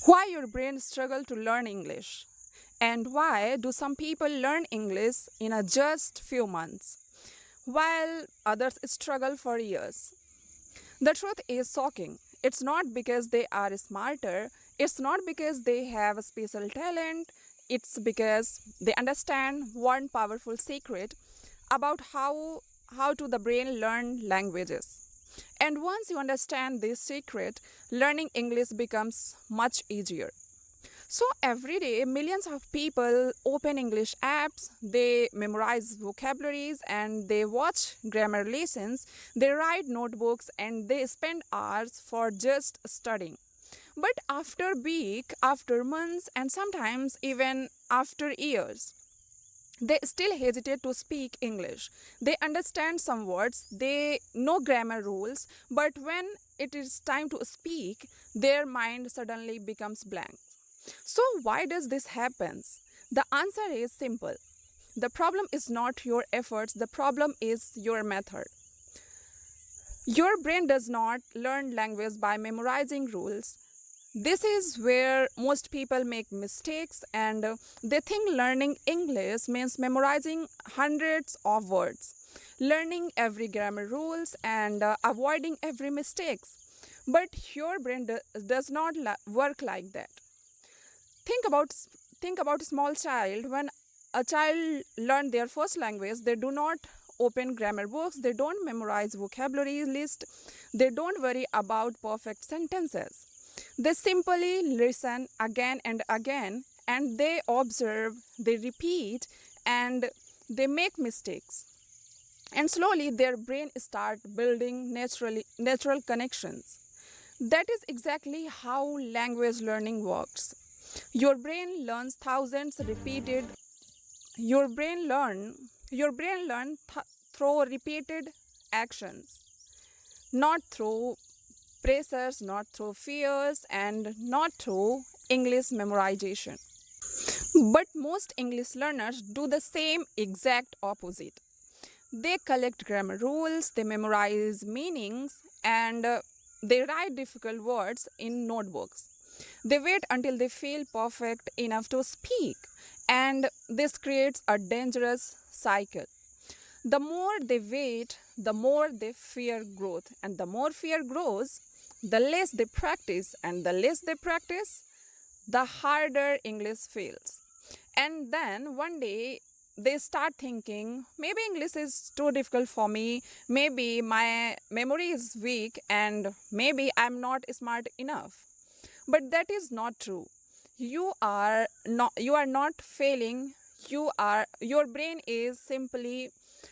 Why your brain struggle to learn English? And why do some people learn English in a just few months while others struggle for years? The truth is shocking. It's not because they are smarter, it's not because they have a special talent, it's because they understand one powerful secret about how to the brain learn languages. And once you understand this secret, learning English becomes much easier. So every day, millions of people open English apps, they memorize vocabularies and they watch grammar lessons, they write notebooks and they spend hours for just studying. But after week, after months, and sometimes even after years, they still hesitate to speak English. They understand some words, they know grammar rules, but when it is time to speak, their mind suddenly becomes blank. So, why does this happen? The answer is simple. The problem is not your efforts, the problem is your method. Your brain does not learn language by memorizing rules. This is where most people make mistakes and they think learning English means memorizing hundreds of words, learning every grammar rules and avoiding every mistakes. But your brain does not work like that. think about think about a small child. When a child learn their first language, they do not open grammar books, they don't memorize vocabulary list, they don't worry about perfect sentences. They simply listen again and again, and they observe, they repeat, and they make mistakes, and slowly their brain start building natural connections. That is exactly how language learning works. Your brain learns thousands repeated your brain learn through repeated actions, not through pressures, not through fears, and not through English memorization. But most English learners do the same exact opposite. They collect grammar rules, they memorize meanings, and they write difficult words in notebooks. They wait until they feel perfect enough to speak, and this creates a dangerous cycle. The more they wait, the more they fear growth, and the more fear grows, the less they practice, and the less they practice, the harder English feels. And then one day they start thinking, maybe English is too difficult for me, maybe my memory is weak, and maybe I'm not smart enough. But that is not true. You are not failing. Your brain is simply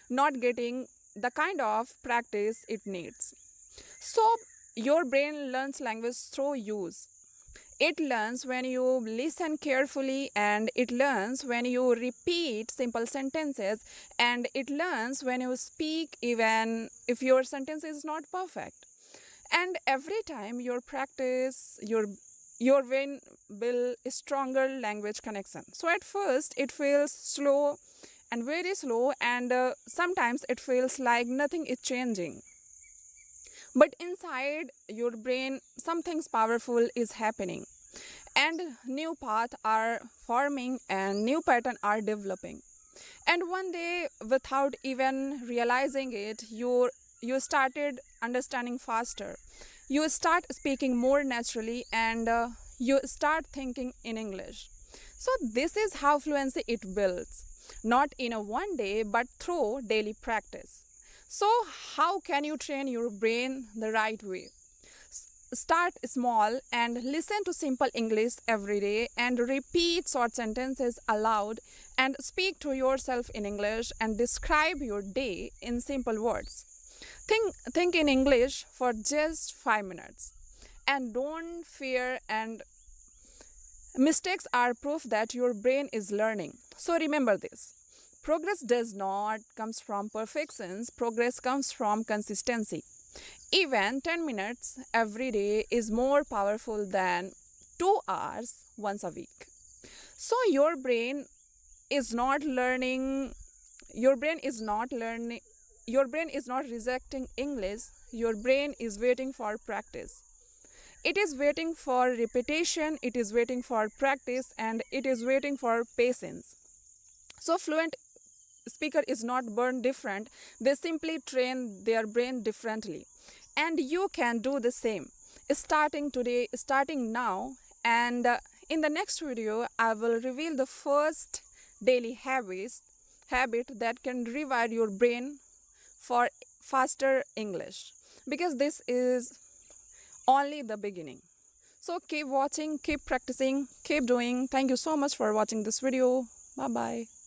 not getting the kind of practice it needs. So your brain learns language through use. It learns when you listen carefully, and it learns when you repeat simple sentences, and it learns when you speak even if your sentence is not perfect. And every time your practice, your brain will stronger language connection. So at first it feels slow and very slow, and sometimes it feels like nothing is changing. But inside your brain, something powerful is happening, and new paths are forming and new patterns are developing. And one day, without even realizing it, you started understanding faster. You start speaking more naturally, and you start thinking in English. So this is how fluency it builds, not in a one day, but through daily practice. So how can you train your brain the right way? Start small and listen to simple English every day, and repeat short sentences aloud, and speak to yourself in English, and describe your day in simple words. Think in English for just 5 minutes, and don't fear, and mistakes are proof that your brain is learning. So remember this. Progress does not comes from perfections, progress comes from consistency. Even 10 minutes every day is more powerful than 2 hours once a week. So is not learning, your brain is not learning, your brain is not rejecting English, your brain is waiting for practice. It is waiting for repetition, it is waiting for practice, and it is waiting for patience. So, fluent speaker is not born different, they simply train their brain differently. And you can do the same, starting today, starting now. And in the next video, I will reveal the first daily habit that can rewire your brain for faster English, because this is only the beginning. So keep watching, keep practicing, keep doing. Thank you so much for watching this video. Bye bye.